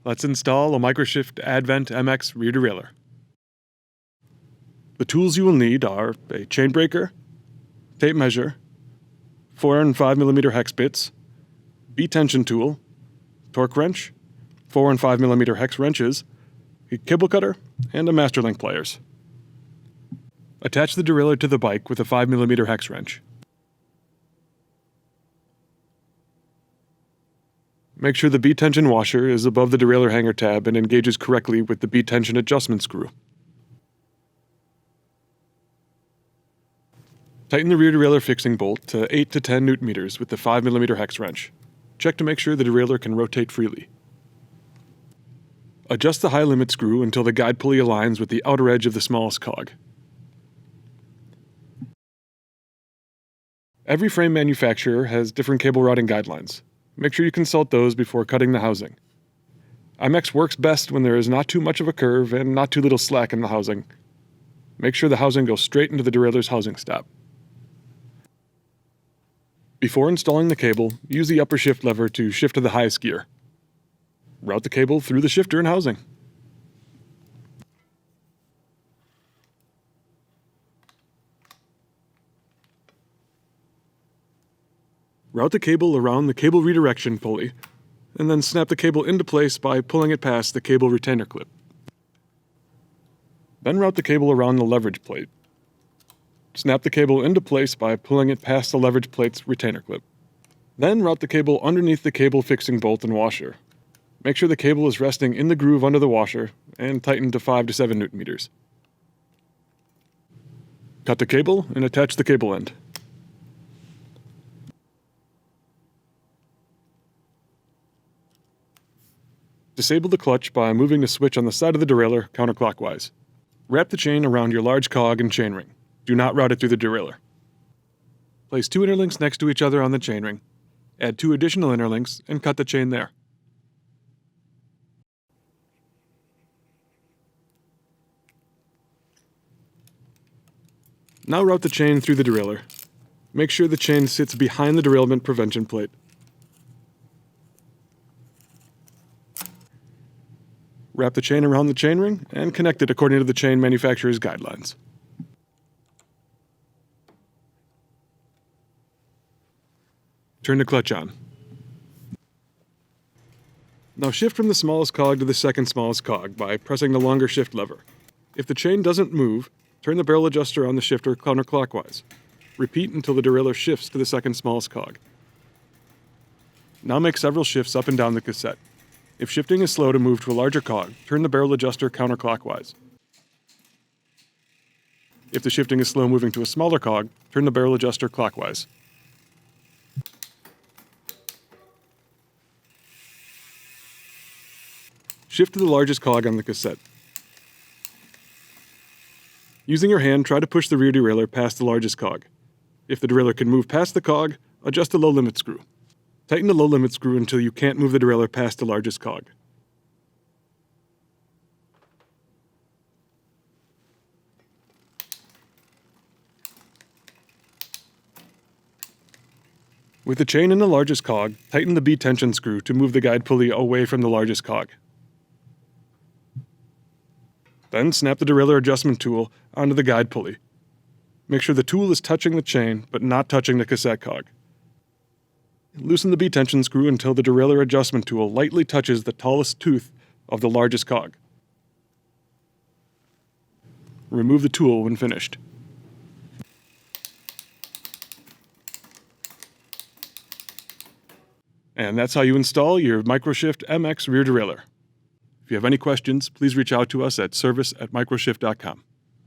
Let's install a microSHIFT Advent MX rear derailleur. The tools you will need are a chain breaker, tape measure, 4 and 5 mm hex bits, B-tension tool, torque wrench, 4 and 5 mm hex wrenches, a cable cutter, and a master link pliers. Attach the derailleur to the bike with a 5 mm hex wrench. Make sure the B-tension washer is above the derailleur hanger tab and engages correctly with the B-tension adjustment screw. Tighten the rear derailleur fixing bolt to 8 to 10 Nm with the 5 mm hex wrench. Check to make sure the derailleur can rotate freely. Adjust the high limit screw until the guide pulley aligns with the outer edge of the smallest cog. Every frame manufacturer has different cable routing guidelines. Make sure you consult those before cutting the housing. MX works best when there is not too much of a curve and not too little slack in the housing. Make sure the housing goes straight into the derailleur's housing stop. Before installing the cable, use the upper shift lever to shift to the highest gear. Route the cable through the shifter and housing. Route the cable around the cable redirection pulley, and then snap the cable into place by pulling it past the cable retainer clip. Then route the cable around the leverage plate. Snap the cable into place by pulling it past the leverage plate's retainer clip. Then route the cable underneath the cable fixing bolt and washer. Make sure the cable is resting in the groove under the washer and tighten to 5 to 7 Nm. Cut the cable and attach the cable end. Disable the clutch by moving the switch on the side of the derailleur counterclockwise. Wrap the chain around your large cog and chainring. Do not route it through the derailleur. Place 2 interlinks next to each other on the chainring. Add 2 additional interlinks and cut the chain there. Now route the chain through the derailleur. Make sure the chain sits behind the derailment prevention plate. Wrap the chain around the chainring and connect it according to the chain manufacturer's guidelines. Turn the clutch on. Now shift from the smallest cog to the second smallest cog by pressing the longer shift lever. If the chain doesn't move, turn the barrel adjuster on the shifter counterclockwise. Repeat until the derailleur shifts to the second smallest cog. Now make several shifts up and down the cassette. If shifting is slow to move to a larger cog, turn the barrel adjuster counterclockwise. If the shifting is slow moving to a smaller cog, turn the barrel adjuster clockwise. Shift to the largest cog on the cassette. Using your hand, try to push the rear derailleur past the largest cog. If the derailleur can move past the cog, adjust the low limit screw. Tighten the low limit screw until you can't move the derailleur past the largest cog. With the chain in the largest cog, tighten the B-tension screw to move the guide pulley away from the largest cog. Then snap the derailleur adjustment tool onto the guide pulley. Make sure the tool is touching the chain, but not touching the cassette cog. Loosen the B-tension screw until the derailleur adjustment tool lightly touches the tallest tooth of the largest cog. Remove the tool when finished. And that's how you install your microSHIFT MX rear derailleur. If you have any questions, please reach out to us at service@microshift.com.